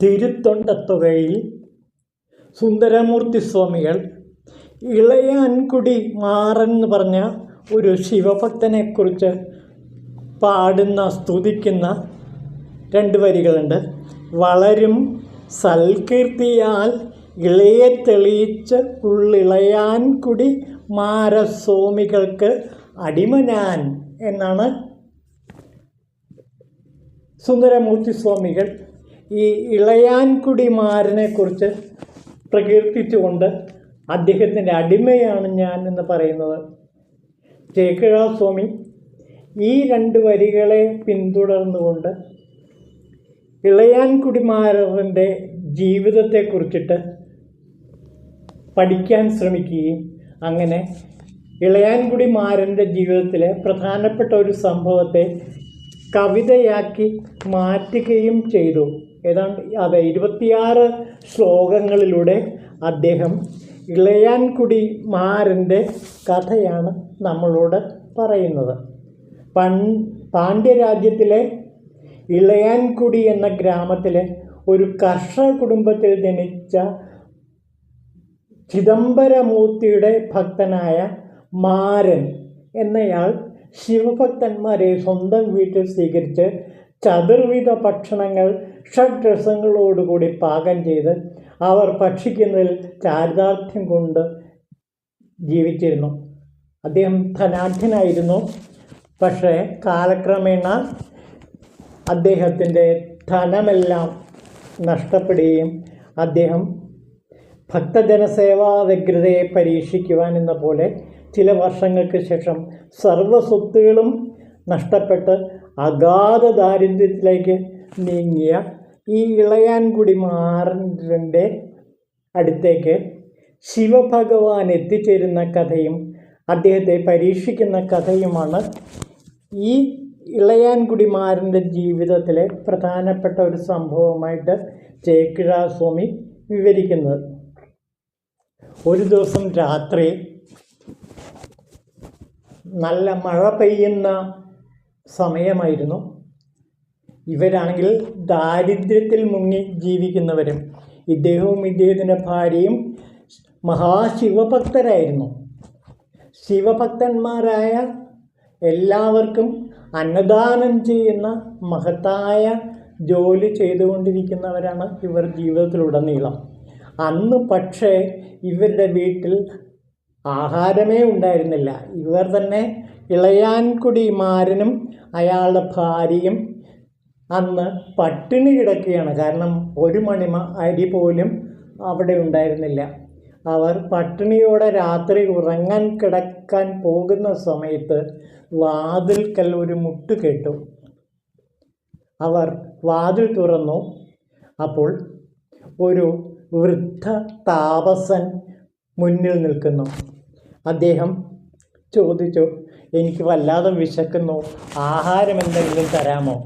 തിരുത്തൊണ്ടത്തുകയിൽ സുന്ദരമൂർത്തി സ്വാമികൾ ഇളയാൻകുടി മാറൻ എന്ന് പറഞ്ഞ ഒരു ശിവഭക്തനെക്കുറിച്ച് പാടുന്ന സ്തുതിക്കുന്ന 2 വരികളുണ്ട്. വളരും സൽകീർത്തിയാൽ ഇളയെ തെളിയിച്ച ഉള്ളിളയാൻകുടി മാരസ്വാമികൾക്ക് അടിമനാൻ എന്നാണ് സുന്ദരമൂർത്തി സ്വാമികൾ ഈ ഇളയാൻകുടി മാരനെക്കുറിച്ച് പ്രകീർത്തിച്ചുകൊണ്ട് അദ്ദേഹത്തിൻ്റെ അടിമയാണ് ഞാൻ എന്ന് പറയുന്നത്. ചേക്കിഴാർ സ്വാമി ഈ 2 വരികളെ പിന്തുടർന്നുകൊണ്ട് ഇളയാൻകുടി മാരൻ്റെ ജീവിതത്തെക്കുറിച്ചിട്ട് പഠിക്കാൻ ശ്രമിക്കുകയും അങ്ങനെ ഇളയാൻകുടി മാരൻ്റെ ജീവിതത്തിലെ പ്രധാനപ്പെട്ട ഒരു സംഭവത്തെ കവിതയാക്കി മാറ്റുകയും ചെയ്തു. ഏതാണ്ട് 26 ശ്ലോകങ്ങളിലൂടെ അദ്ദേഹം ഇളയാൻകുടി മാരൻ്റെ കഥയാണ് നമ്മളോട് പറയുന്നത്. പാണ്ഡ്യരാജ്യത്തിലെ ഇളയാൻകുടി എന്ന ഗ്രാമത്തിലെ ഒരു കർഷക കുടുംബത്തിൽ ജനിച്ച ചിദംബരമൂർത്തിയുടെ ഭക്തനായ മാരൻ എന്നയാൾ ശിവഭക്തന്മാരെ സ്വന്തം വീട്ടിൽ സ്വീകരിച്ച് ചതുർവിധ ഭക്ഷണങ്ങൾ ഷഡ്രസങ്ങളോടുകൂടി പാകം ചെയ്ത് അവർ ഭക്ഷിക്കുന്നതിൽ ചാരിതാർത്ഥ്യം കൊണ്ട് ജീവിച്ചിരുന്നു. അദ്ദേഹം ധനാഢ്യനായിരുന്നു. പക്ഷേ കാലക്രമേണ അദ്ദേഹത്തിൻ്റെ ധനമെല്ലാം നഷ്ടപ്പെടുകയും അദ്ദേഹം ഭക്തജനസേവാ വ്യഗ്രതയെ പരീക്ഷിക്കുവാൻ എന്ന പോലെ ചില വർഷങ്ങൾക്ക് ശേഷം സർവ്വസ്വത്തുകളും നഷ്ടപ്പെട്ട് അഗാധ ദാരിദ്ര്യത്തിലേക്ക് നീങ്ങിയ ഈ ഇളയാൻകുടി മാരൻ്റെ അടുത്തേക്ക് ശിവഭഗവാൻ എത്തിച്ചേരുന്ന കഥയും അദ്ദേഹത്തെ പരീക്ഷിക്കുന്ന കഥയുമാണ് ഈ ഇളയാൻകുടി മാരൻ്റെ ജീവിതത്തിലെ പ്രധാനപ്പെട്ട ഒരു സംഭവമായിട്ട് ചേക്കിഴാർ സ്വാമി വിവരിക്കുന്നത്. ഒരു ദിവസം രാത്രി നല്ല മഴ പെയ്യുന്ന സമയമായിരുന്നു. ഇവരാണെങ്കിൽ ദാരിദ്ര്യത്തിൽ മുങ്ങി ജീവിക്കുന്നവരും. ഇദ്ദേഹവും ഇദ്ദേഹത്തിൻ്റെ ഭാര്യയും മഹാശിവഭക്തരായിരുന്നു. ശിവഭക്തന്മാരായ എല്ലാവർക്കും അന്നദാനം ചെയ്യുന്ന മഹത്തായ ജോലി ചെയ്തുകൊണ്ടിരിക്കുന്നവരാണ് ഇവർ ജീവിതത്തിലുടനീളം. അന്ന് പക്ഷേ ഇവരുടെ വീട്ടിൽ ആഹാരമേ ഉണ്ടായിരുന്നില്ല. ഇവർ തന്നെ ഇളയാൻകുടി മാരനും അയാളുടെ ഭാര്യയും അന്ന് പട്ടിണി കിടക്കുകയാണ്. കാരണം 1 മണി അരി പോലും അവിടെ ഉണ്ടായിരുന്നില്ല. അവർ പട്ടിണിയോടെ രാത്രി ഉറങ്ങാൻ കിടക്കാൻ പോകുന്ന സമയത്ത് വാതിൽക്കൽ ഒരു മുട്ട് കേട്ടു. അവർ വാതിൽ തുറന്നു. അപ്പോൾ ഒരു വൃദ്ധ താപസൻ മുന്നിൽ നിൽക്കുന്നു. അദ്ദേഹം ചോദിച്ചു, എനിക്ക് വല്ലാതെ വിശക്കുന്നു, ആഹാരം എന്തെങ്കിലും തരാമോ?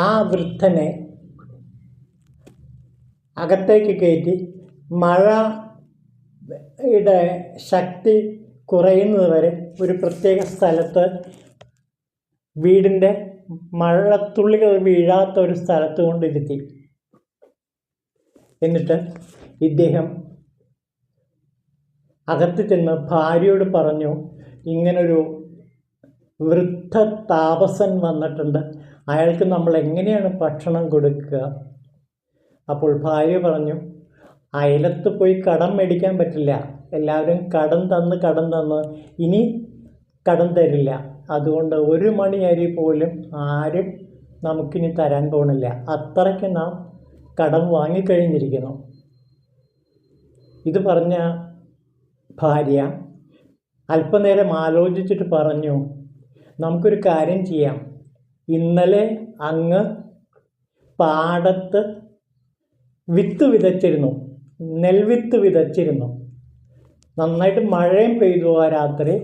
ആ വൃദ്ധനെ അകത്തേക്ക് കയറ്റി മഴയുടെ ശക്തി കുറയുന്നത് വരെ ഒരു പ്രത്യേക സ്ഥലത്ത്, വീടിൻ്റെ മഴത്തുള്ളികൾ വീഴാത്ത ഒരു സ്ഥലത്ത് കൊണ്ടിരുത്തി. എന്നിട്ട് ഇദ്ദേഹം അകത്ത് ചെന്ന് ഭാര്യയോട് പറഞ്ഞു, ഇങ്ങനൊരു വൃദ്ധ താപസൻ വന്നിട്ടുണ്ട്, അയാൾക്ക് നമ്മൾ എങ്ങനെയാണ് ഭക്ഷണം കൊടുക്കുക? അപ്പോൾ ഭാര്യ പറഞ്ഞു, അയലത്ത് പോയി കടം മേടിക്കാൻ പറ്റില്ല, എല്ലാവരും കടം തന്ന് ഇനി കടം തരില്ല. അതുകൊണ്ട് 1 മണി അരി പോലും ആരും നമുക്കിനി തരാൻ പോണില്ല. അത്രയ്ക്ക് നാം കടം വാങ്ങിക്കഴിഞ്ഞിരിക്കുന്നു. ഇത് പറഞ്ഞ ഭാര്യ അല്പനേരം ആലോചിച്ചിട്ട് പറഞ്ഞു, നമുക്കൊരു കാര്യം ചെയ്യാം. ഇന്നലെ അങ്ങ് പാടത്ത് വിത്ത് വിതച്ചിരുന്നു, നെൽവിത്ത് വിതച്ചിരുന്നു. നന്നായിട്ട് മഴയും പെയ്തു ആ രാത്രി.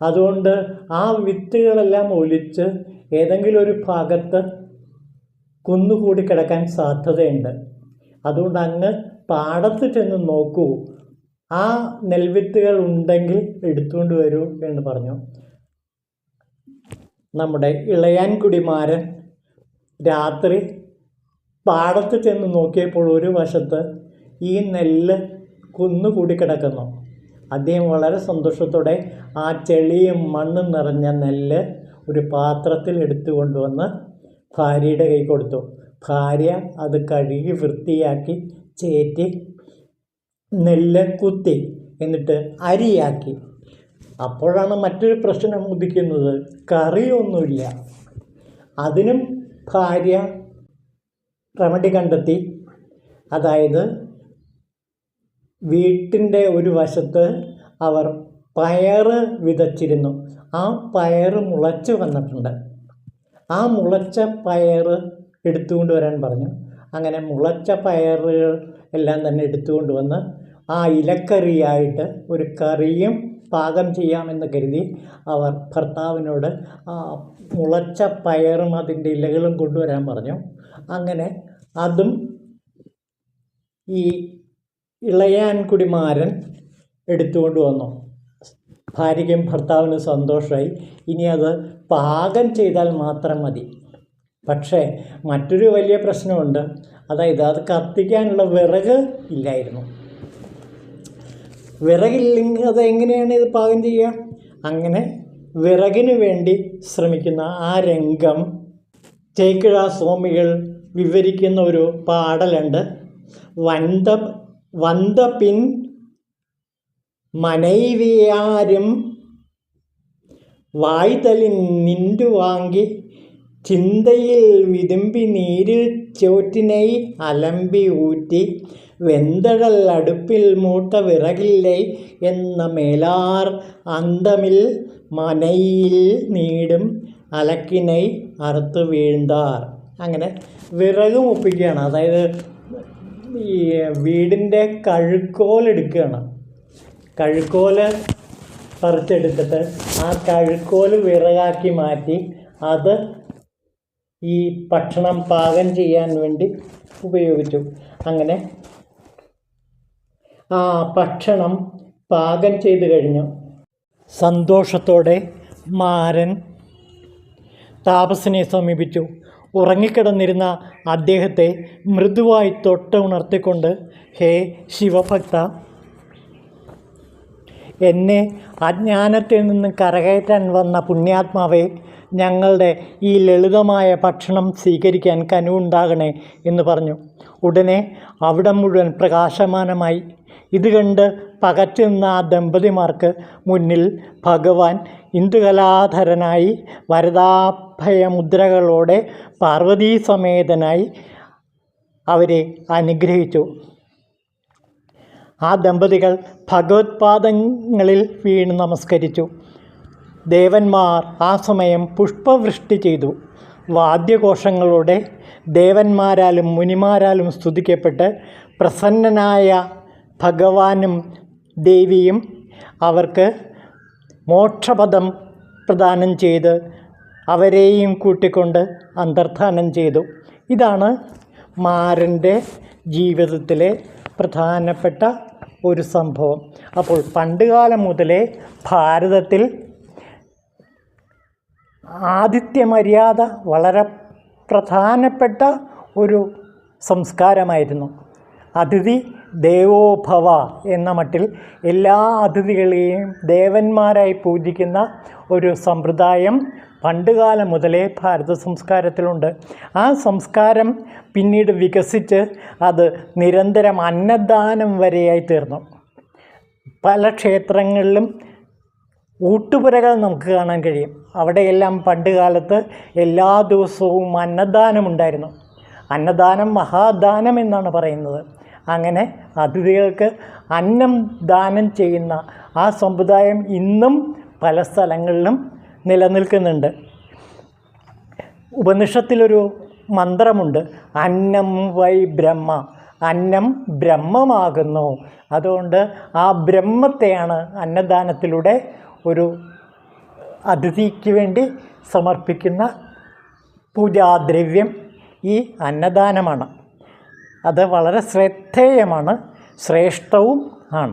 അതുകൊണ്ട് ആ വിത്തുകളെല്ലാം ഒലിച്ച് ഏതെങ്കിലും ഒരു ഭാഗത്ത് കുന്നുകൂടി കിടക്കാൻ സാധ്യതയുണ്ട്. അതുകൊണ്ട് അങ്ങ് പാടത്ത് ചെന്ന് നോക്കൂ, ആ നെൽവിത്തുകൾ ഉണ്ടെങ്കിൽ എടുത്തുകൊണ്ട് വരൂ എന്ന് പറഞ്ഞു. നമ്മുടെ ഇളയാൻകുടി മാരൻ രാത്രി പാടത്ത് ചെന്ന് നോക്കിയപ്പോൾ ഒരു വശത്ത് ഈ നെല്ല് കുന്നുകൂടി കിടക്കുന്നു. അദ്ദേഹം വളരെ സന്തോഷത്തോടെ ആ ചെളിയും മണ്ണും നിറഞ്ഞ നെല്ല് ഒരു പാത്രത്തിൽ എടുത്തു കൊണ്ടുവന്ന് ഭാര്യയുടെ കൈ കൊടുത്തു. ഭാര്യ അത് കഴുകി വൃത്തിയാക്കി ചേറ്റി നെല്ല് കുത്തി, എന്നിട്ട് അരിയാക്കി. അപ്പോഴാണ് മറ്റൊരു പ്രശ്നം ഉദിക്കുന്നത്. കറിയൊന്നുമില്ല. അതിനും ഭാര്യ റെമഡി കണ്ടെത്തി. അതായത് വീട്ടിൻ്റെ ഒരു വശത്ത് അവർ പയറ് വിതച്ചിരുന്നു. ആ പയറ് മുളച്ച് വന്നിട്ടുണ്ട്. ആ മുളച്ച പയറ് എടുത്തുകൊണ്ട് വരാൻ പറഞ്ഞു. അങ്ങനെ മുളച്ച പയറുകൾ എല്ലാം തന്നെ എടുത്തുകൊണ്ട് വന്ന് ആ ഇലക്കറിയായിട്ട് ഒരു കറിയും പാകം ചെയ്യാമെന്ന് കരുതി അവർ ഭർത്താവിനോട് ആ മുളച്ച പയറും അതിൻ്റെ ഇലകളും കൊണ്ടുവരാൻ പറഞ്ഞു. അങ്ങനെ അതും ഈ ഇളയാൻകുടിമാരൻ എടുത്തുകൊണ്ട് വന്നു. ഭാര്യയ്ക്കും ഭർത്താവിനും സന്തോഷമായി. ഇനി അത് പാകം ചെയ്താൽ മാത്രം മതി. പക്ഷേ മറ്റൊരു വലിയ പ്രശ്നമുണ്ട്. അതായത് അത് കത്തിക്കാനുള്ള വിറക് ഇല്ലായിരുന്നു. വിറകില്ലെങ്കിൽ അത് എങ്ങനെയാണ് ഇത് പാകം ചെയ്യുക? അങ്ങനെ വിറകിന് വേണ്ടി ശ്രമിക്കുന്ന ആ രംഗം ചേക്കിഴ സ്വാമികൾ വിവരിക്കുന്ന ഒരു പാടലുണ്ട്. വந்த பின் மனைவியாரும் വായ്തലിൻ നിന്നു വാങ്ങി ചിന്തയിൽ വിതുമ്പി നീരിൽ ചോറ്റിനെ അലമ്പി ഊറ്റി വെന്തഴൽ അടുപ്പിൽ മൂട്ട വിറകില്ലേ എന്ന മേലാർ അന്തമിൽ മനയിൽ നീടും അലക്കിനെ അറുത്ത് വീഴ്ந்தாർ. അങ്ങനെ വിറകും ഒപ്പിക്കുകയാണ്. അതായത് ഈ വീടിൻ്റെ കഴുക്കോലെടുക്കുകയാണ്. കഴുക്കോല് പറിച്ചെടുത്തിട്ട് ആ കഴുക്കോല് വിറകാക്കി മാറ്റി അത് ഈ ഭക്ഷണം പാകം ചെയ്യാൻ വേണ്ടി ഉപയോഗിച്ചു. അങ്ങനെ ആ ഭക്ഷണം പാകം ചെയ്ത് കഴിഞ്ഞു. സന്തോഷത്തോടെ മാരൻ താപസനെ സമീപിച്ചു. ഉറങ്ങിക്കിടന്നിരുന്ന അദ്ദേഹത്തെ മൃദുവായി തൊട്ട് ഉണർത്തിക്കൊണ്ട്, ഹേ ശിവഭക്ത, എന്നെ അജ്ഞാനത്തിൽ നിന്ന് കരകയറ്റാൻ വന്ന പുണ്യാത്മാവെ, ഞങ്ങളുടെ ഈ ലളിതമായ ഭക്ഷണം സ്വീകരിക്കാൻ കനിവുണ്ടാകണേ എന്ന് പറഞ്ഞു. ഉടനെ അവിടം മുഴുവൻ പ്രകാശമാനമായി. ഇത് കണ്ട് പകച്ചുനിന്ന ആ ദമ്പതിമാർക്ക് മുന്നിൽ ഭഗവാൻ ഇന്ദുകലാധരനായി വരദാഭയമുദ്രകളോടെ പാർവതീസമേതനായി അവരെ അനുഗ്രഹിച്ചു. ആ ദമ്പതികൾ ഭഗവത്പാദങ്ങളിൽ വീണ് നമസ്കരിച്ചു. ദേവന്മാർ ആ സമയം പുഷ്പവൃഷ്ടി ചെയ്തു. വാദ്യഘോഷങ്ങളോടെ ദേവന്മാരാലും മുനിമാരാലും സ്തുതിക്കപ്പെട്ട് പ്രസന്നനായ ഭഗവാനും ദേവിയും അവർക്ക് മോക്ഷപദം പ്രദാനം ചെയ്ത് അവരെയും കൂട്ടിക്കൊണ്ട് അന്തർധാനം ചെയ്തു. ഇതാണ് മാരൻ്റെ ജീവിതത്തിലെ പ്രധാനപ്പെട്ട ഒരു സംഭവം. അപ്പോൾ പണ്ടുകാലം മുതലേ ഭാരതത്തിൽ ആതിഥ്യമര്യാദ വളരെ പ്രധാനപ്പെട്ട ഒരു സംസ്കാരമായിരുന്നു. അതിഥി ദേവോ ഭവ എന്ന മട്ടിൽ എല്ലാ അതിഥികളെയും ദേവന്മാരായി പൂജിക്കുന്ന ഒരു സമ്പ്രദായം പണ്ടുകാലം മുതലേ ഭാരത സംസ്കാരത്തിലുണ്ട്. ആ സംസ്കാരം പിന്നീട് വികസിച്ച് അത് നിരന്തരം അന്നദാനം വരെയായി തീർന്നു. പല ക്ഷേത്രങ്ങളിലും ഊട്ടുപുരകൾ നമുക്ക് കാണാൻ കഴിയും. അവിടെയെല്ലാം പണ്ടുകാലത്ത് എല്ലാ ദിവസവും അന്നദാനമുണ്ടായിരുന്നു. അന്നദാനം മഹാദാനം എന്നാണ് പറയുന്നത്. അങ്ങനെ അതിഥികൾക്ക് അന്നം ദാനം ചെയ്യുന്ന ആ സമ്പ്രദായം ഇന്നും പല സ്ഥലങ്ങളിലും നിലനിൽക്കുന്നുണ്ട്. ഉപനിഷത്തിലൊരു മന്ത്രമുണ്ട്, അന്നം വൈ ബ്രഹ്മ, അന്നം ബ്രഹ്മമാകുന്നു. അതുകൊണ്ട് ആ ബ്രഹ്മത്തെയാണ് അന്നദാനത്തിലൂടെ ഒരു അതിഥിക്ക് വേണ്ടി സമർപ്പിക്കുന്ന പൂജാദ്രവ്യം ഈ അന്നദാനമാണ്. അത് വളരെ ശ്രദ്ധേയമാണ്, ശ്രേഷ്ഠവും ആണ്.